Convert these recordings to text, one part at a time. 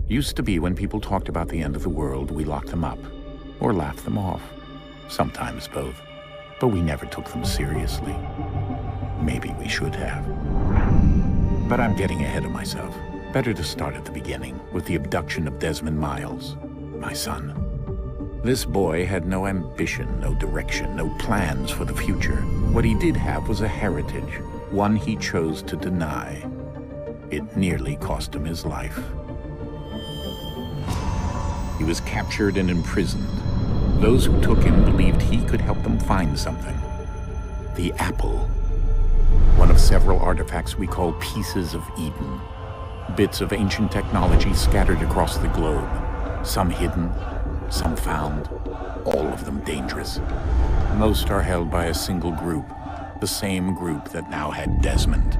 Used to be when people talked about the end of the world, we locked them up, or laughed them off. Sometimes both. But we never took them seriously. Maybe we should have. But I'm getting ahead of myself. Better to start at the beginning, with the abduction of Desmond Miles, my son. This boy had no ambition, no direction, no plans for the future. What he did have was a heritage, one he chose to deny. It nearly cost him his life. He was captured and imprisoned. Those who took him believed he could help them find something. The apple. One of several artifacts we call pieces of Eden. Bits of ancient technology scattered across the globe. Some hidden, some found, all of them dangerous. Most are held by a single group, the same group that now had Desmond.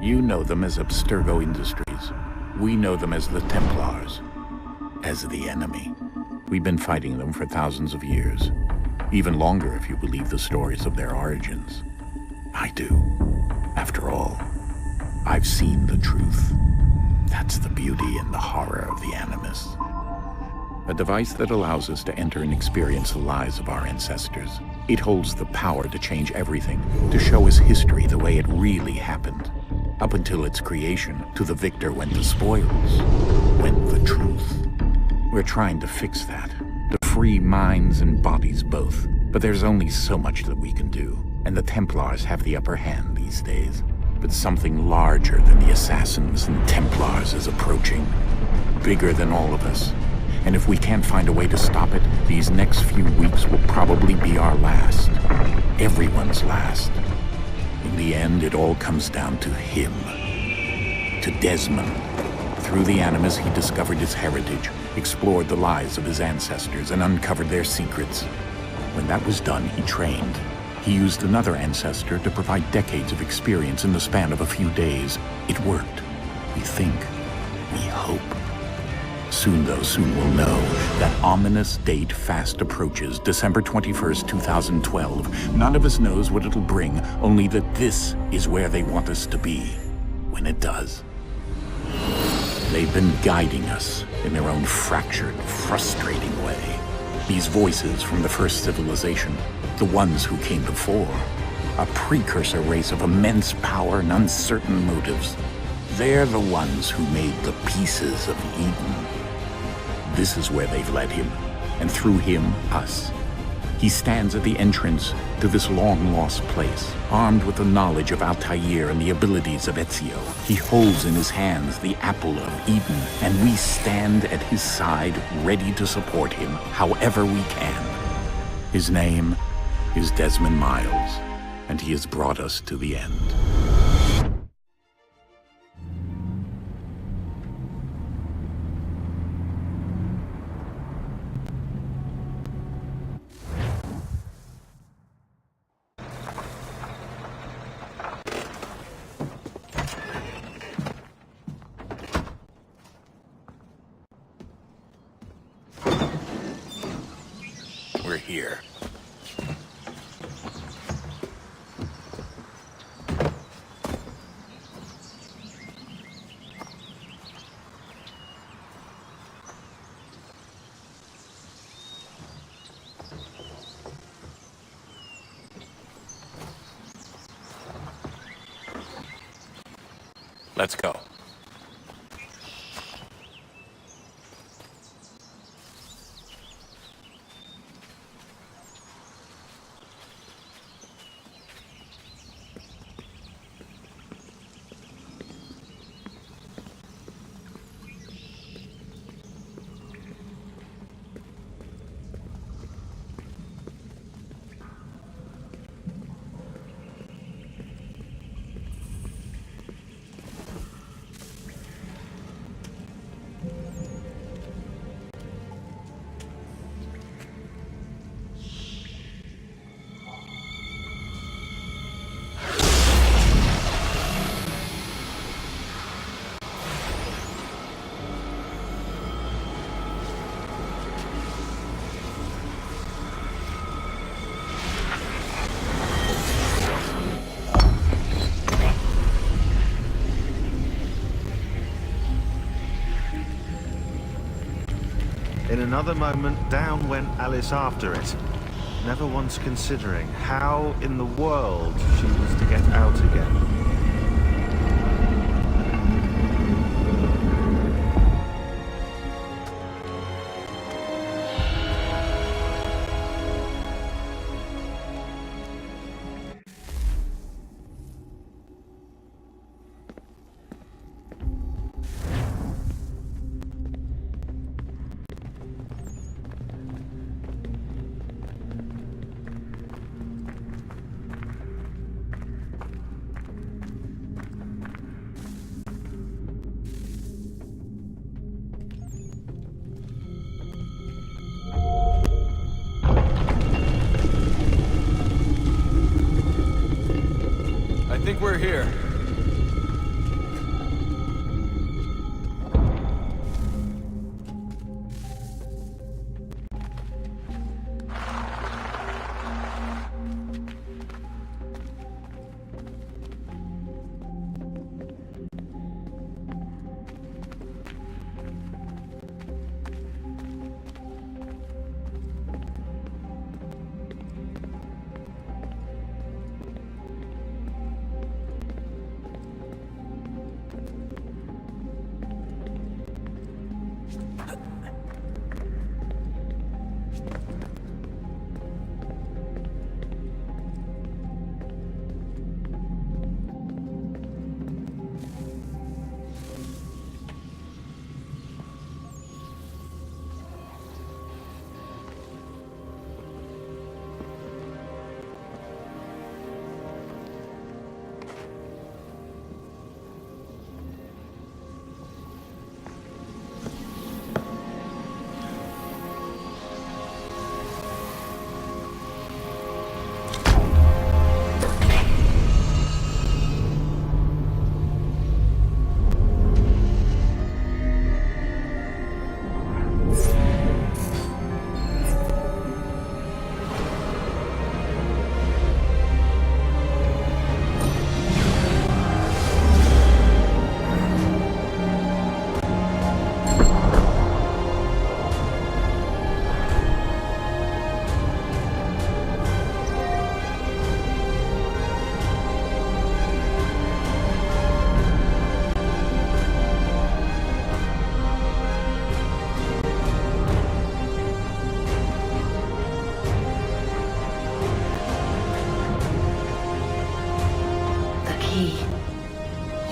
You know them as Abstergo Industries. We know them as the Templars, as the enemy. We've been fighting them for thousands of years, even longer if you believe the stories of their origins. I do. After all, I've seen the truth. That's the beauty and the horror of the Animus. A device that allows us to enter and experience the lives of our ancestors. It holds the power to change everything, to show us history the way it really happened. Up until its creation, to the victor went the spoils, went the truth. We're trying to fix that, to free minds and bodies both. But there's only so much that we can do, and the Templars have the upper hand these days. But something larger than the Assassins and Templars is approaching, bigger than all of us. And if we can't find a way to stop it, these next few weeks will probably be our last. Everyone's last. In the end, it all comes down to him. To Desmond. Through the Animus, he discovered his heritage, explored the lives of his ancestors, and uncovered their secrets. When that was done, he trained. He used another ancestor to provide decades of experience in the span of a few days. It worked. We think. We hope. Soon we'll know. That ominous date fast approaches, December 21st, 2012. None of us knows what it'll bring, only that this is where they want us to be, when it does. They've been guiding us in their own fractured, frustrating way. These voices from the first civilization, the ones who came before, a precursor race of immense power and uncertain motives. They're the ones who made the pieces of Eden. This is where they've led him, and through him, us. He stands at the entrance to this long-lost place, armed with the knowledge of Altair and the abilities of Ezio. He holds in his hands the apple of Eden, and we stand at his side, ready to support him however we can. His name is Desmond Miles, and he has brought us to the end. We're here. Let's go. In another moment, down went Alice after it, never once considering how in the world she was to get out again. I think we're here.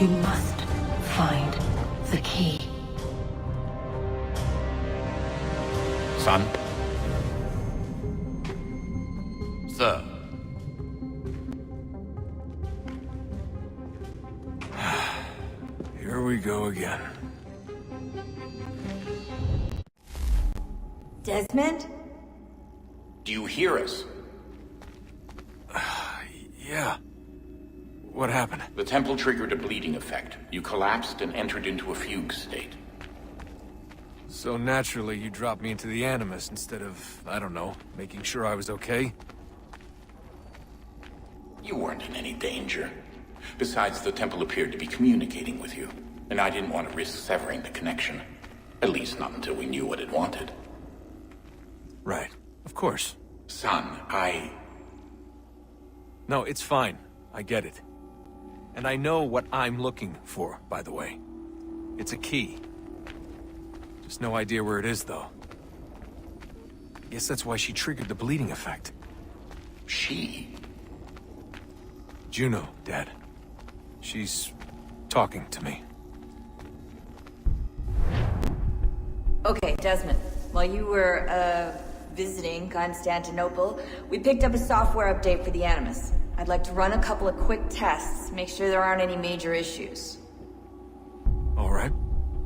You must find the key. Son? Sir. Here we go again. Desmond? Do you hear us? Yeah. What happened? The temple triggered a bleeding effect. You collapsed and entered into a fugue state. So naturally, you dropped me into the Animus instead of, I don't know, making sure I was okay? You weren't in any danger. Besides, the temple appeared to be communicating with you, and I didn't want to risk severing the connection. At least not until we knew what it wanted. Right. Of course. Son, No, it's fine. I get it. And I know what I'm looking for, by the way. It's a key. Just no idea where it is, though. Guess that's why she triggered the bleeding effect. She? Juno, Dad. She's talking to me. Okay, Desmond. While you were, visiting Constantinople, we picked up a software update for the Animus. I'd like to run a couple of quick tests, make sure there aren't any major issues. All right.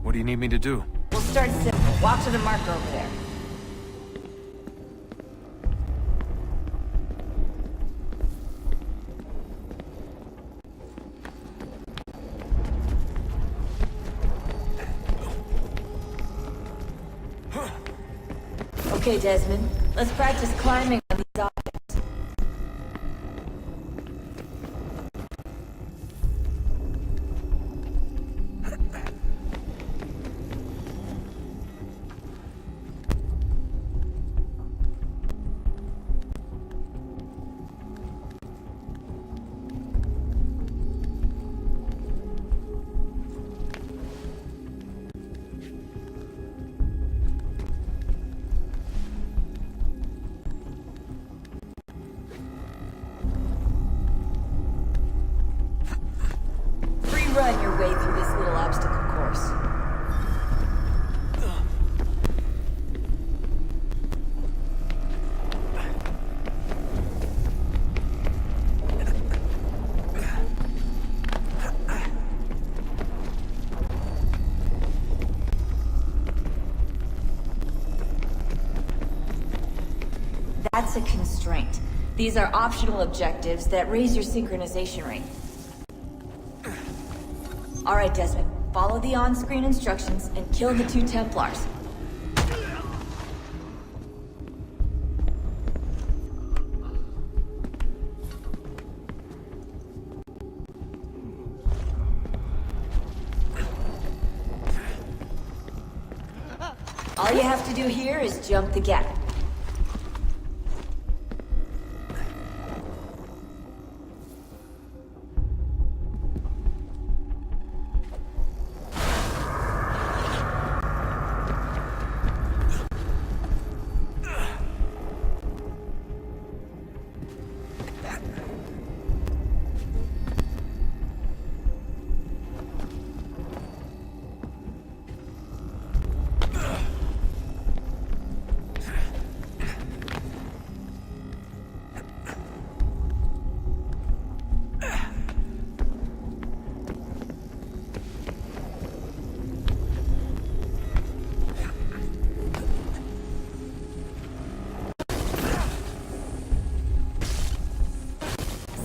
What do you need me to do? We'll start simple. Walk to the marker over there. Okay, Desmond. Let's practice climbing on these objects. run your way through this little obstacle course. That's a constraint. These are optional objectives that raise your synchronization rate. Alright, Desmond. Follow the on-screen instructions and kill the 2 Templars. All you have to do here is jump the gap.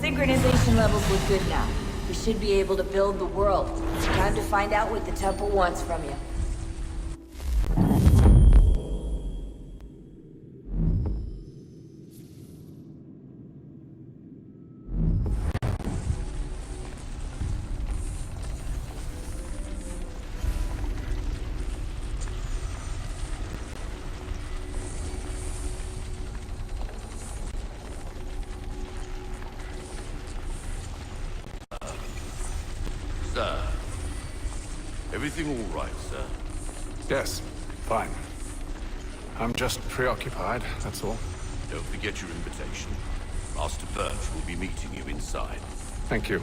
Synchronization levels look good now. We should be able to build the world. Time to find out what the temple wants from you. Sir. Everything all right, sir? Yes, fine. I'm just preoccupied, that's all. Don't forget your invitation. Master Birch will be meeting you inside. Thank you.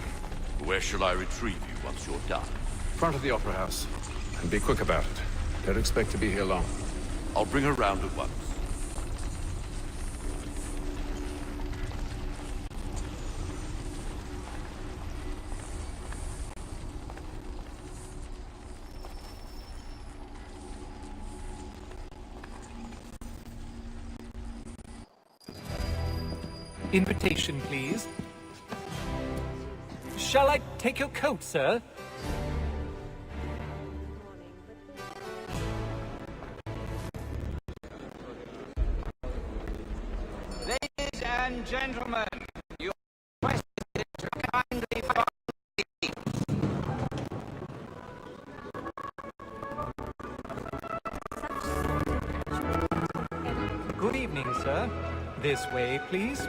Where shall I retrieve you once you're done? Front of the Opera House. And be quick about it. Don't expect to be here long. I'll bring her round at once. Invitation, please. Shall I take your coat, sir? Ladies and gentlemen, you are requested to kindly follow me. Good evening, sir. This way, please.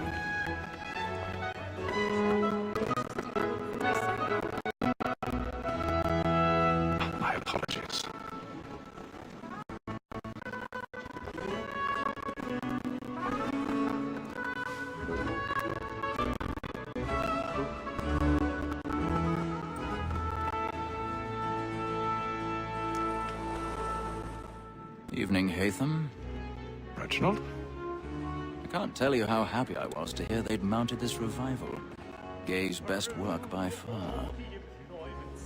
My apologies. Evening, Haytham. Reginald? I can't tell you how happy I was to hear they'd mounted this revival. Gay's best work by far.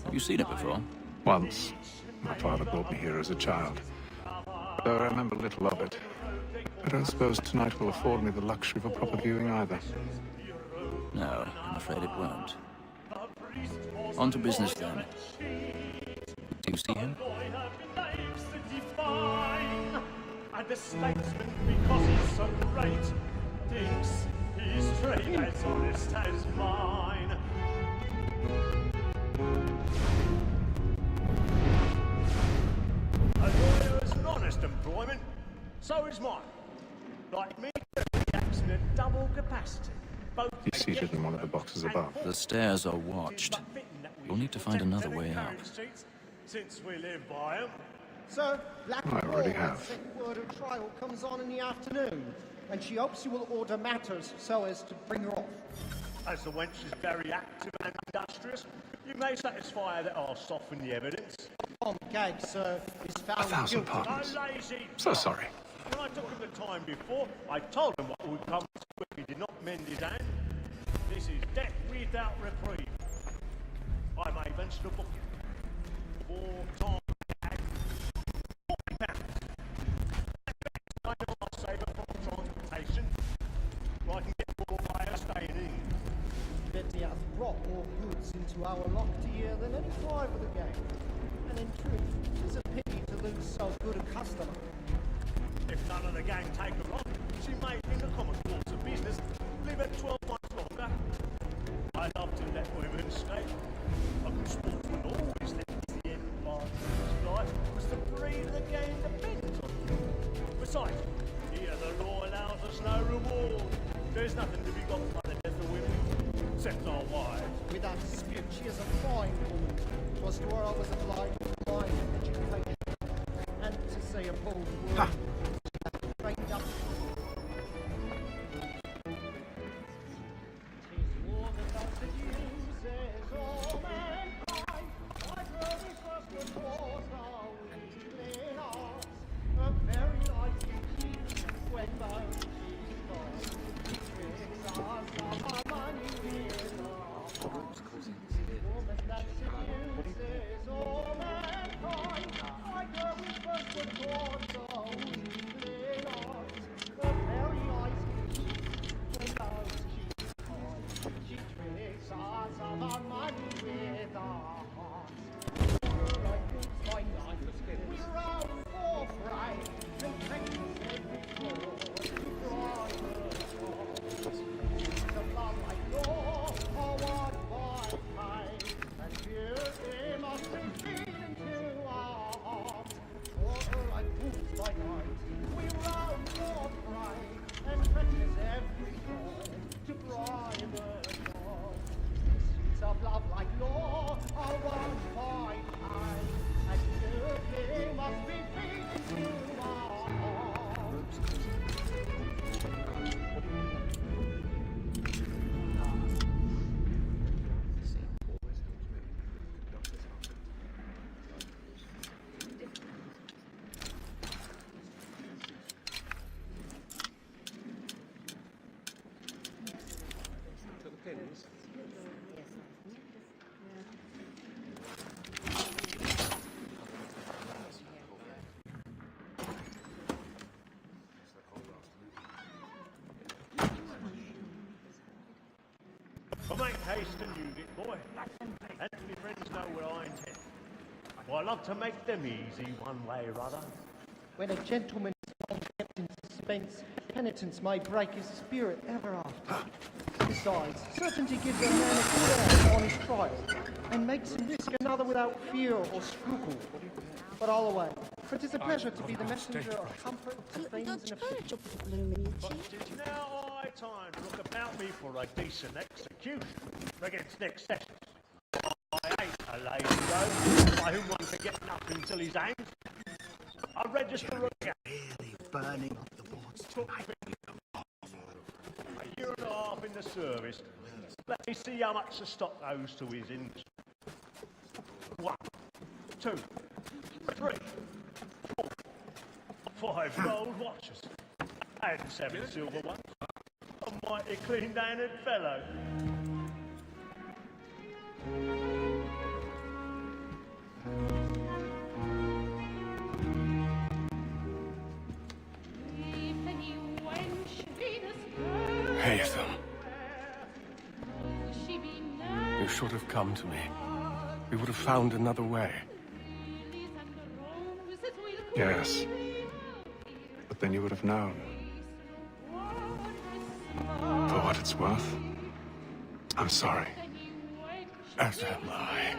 Have you seen it before? Once. My father brought me here as a child. Though I remember little of it. I don't suppose tonight will afford me the luxury of a proper viewing either. No, I'm afraid it won't. On to business then. Do you see him? And the statesman, because he's so great, thinks his trade as honest as mine. A lawyer is an honest employment, so is mine. Like me, he acts in a double capacity. He's seated in one of the boxes above. The stairs are watched. We'll need to find another way up. Since we live by 'em. Sir, Black I already have. second word of trial comes on in the afternoon, and she hopes you will order matters so as to bring her off. As the wench is very active and industrious, you may satisfy that I'll soften the evidence. Tom Gag, sir, is found 1,000 guilty. pardons. A lazy So sorry. When I took him the time before, I told him what would come to if he did not mend his hand. This is death without reprieve. I may venture to book him. For Tom Gag, £40. I know I'll save it from transportation, or I can get more by staying in. Bet he hath brought more goods into our locked here than any five of the gang. And in truth, it's a pity to lose so good a customer. If none of the gang take her on, she may, in the common course of business, live at 12 months longer. I love to let women stay. A good sportsman always lets the end part of his life, because the breed of the game depends on it. Besides, here the law allows us no reward. There's nothing to be got by the death of women, except our wives. Without dispute, she is a fine woman. 'Twas to her I was obliged to find education. And to say a bold word, trained up. 'Tis war that uses all mankind. My brother's first report are weakling us. A very nice keep when both she's gone. Tricks us of our money with our woman that seduces all mankind. My brother's first report are weakling us. A very nice keep when both she's gone. She tricks us of our money with our hearts. My life we're out for pride and practice every floor to bribe the cause. The love I know are what by time, and beauty must be feeding to our hearts. Water like wolves by night, we round for pride and practice every floor to bribe the cause. Pursuits of love like law are one by time, and beauty must be feeding to our hearts. But make haste and use it, boy. Anthony friends know where I intend. Well, I love to make them easy one way or other. When a gentleman is long kept in suspense, penitence may break his spirit ever after. Besides, certainty gives a man a good air on his trial, and makes him risk another without fear or scruple. But all away, for 'tis a pleasure to be the messenger of comfort to things and affliction. But it's now high time to look about me for a decent execution against next sessions. I ain't a lazy ghost by whom one can get nothing till he's hanged. I register a really burning up the boards tonight. A year and a half in the service. Let me see how much the stock owes to his industry. 1, 2, 3, 4, 5 gold watches, and 7 silver ones. A mighty clean-handed fellow. Haytham. You should have come to me. We would have found another way. Yes. But then you would have known. For what it's worth, I'm sorry. As am I.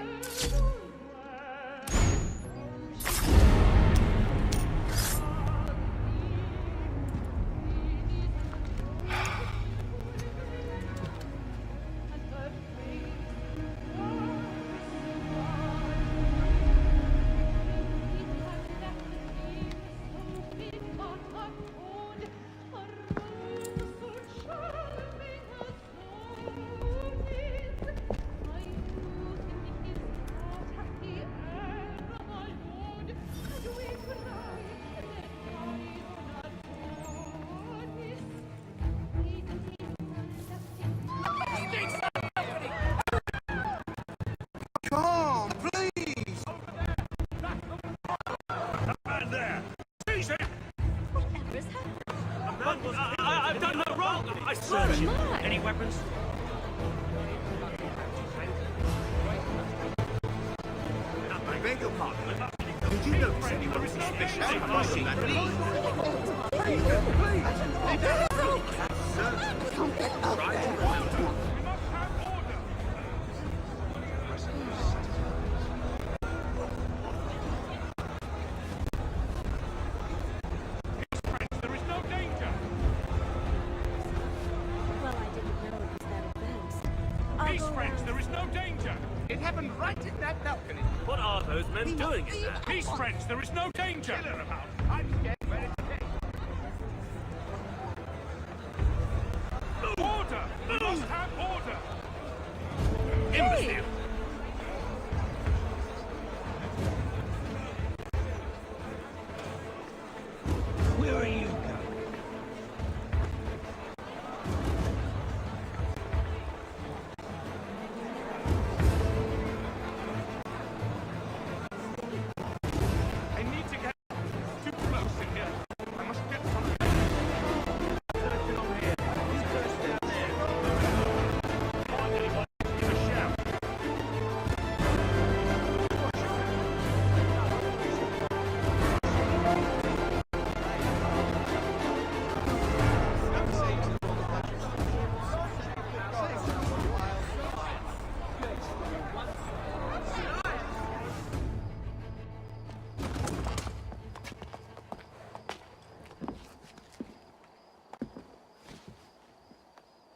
I've done no wrong. I swear it. Any weapons? I beg your pardon. Did you notice anyone suspicious crossing that What are those men doing in there? Peace, friends, there is no danger! I'm getting ready to take. Order! We must have order! Imbecile! Where are you going?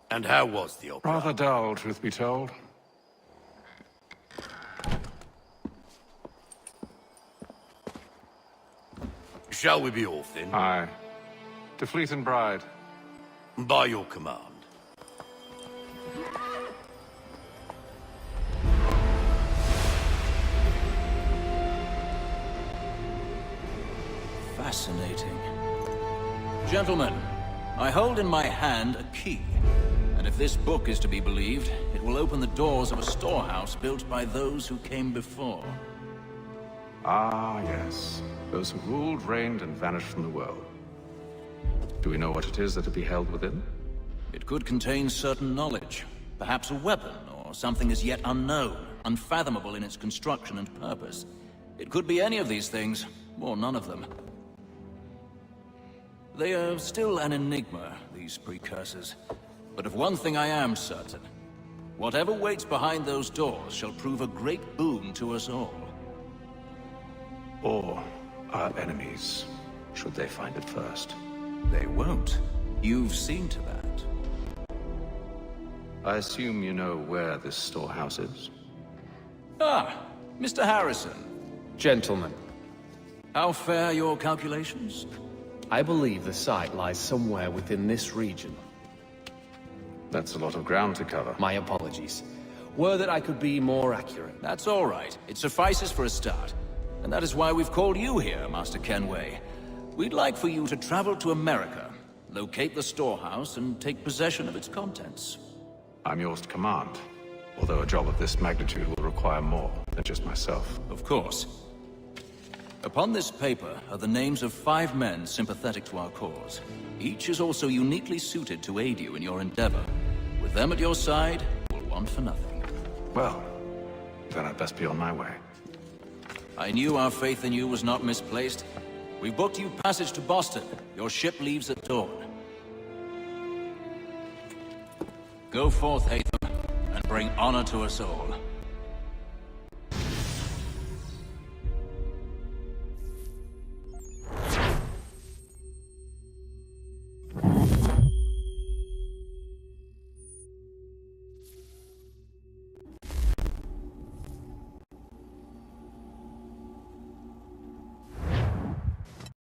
And how was the opera? Rather dull, truth be told. Shall we be off then? Aye. To Fleet and Bride. By your command. Fascinating. Gentlemen, I hold in my hand a key. And if this book is to be believed, it will open the doors of a storehouse built by those who came before. Ah, yes. Those who ruled, reigned, and vanished from the world. Do we know what it is that will be held within? It could contain certain knowledge. Perhaps a weapon, or something as yet unknown, unfathomable in its construction and purpose. It could be any of these things, or none of them. They are still an enigma, these precursors. But of one thing I am certain. Whatever waits behind those doors shall prove a great boon to us all. Or our enemies, should they find it first. They won't. You've seen to that. I assume you know where this storehouse is? Ah, Mr. Harrison. Gentlemen, How fare your calculations? I believe the site lies somewhere within this region. That's a lot of ground to cover. My apologies. Were that I could be more accurate. That's all right. It suffices for a start. And that is why we've called you here, Master Kenway. We'd like for you to travel to America, locate the storehouse, and take possession of its contents. I'm yours to command, although a job of this magnitude will require more than just myself. Of course. Upon this paper are the names of 5 men sympathetic to our cause. Each is also uniquely suited to aid you in your endeavor. With them at your side, you will want for nothing. Well, then I'd best be on my way. I knew our faith in you was not misplaced. We booked you passage to Boston. Your ship leaves at dawn. Go forth, Hatham, and bring honor to us all.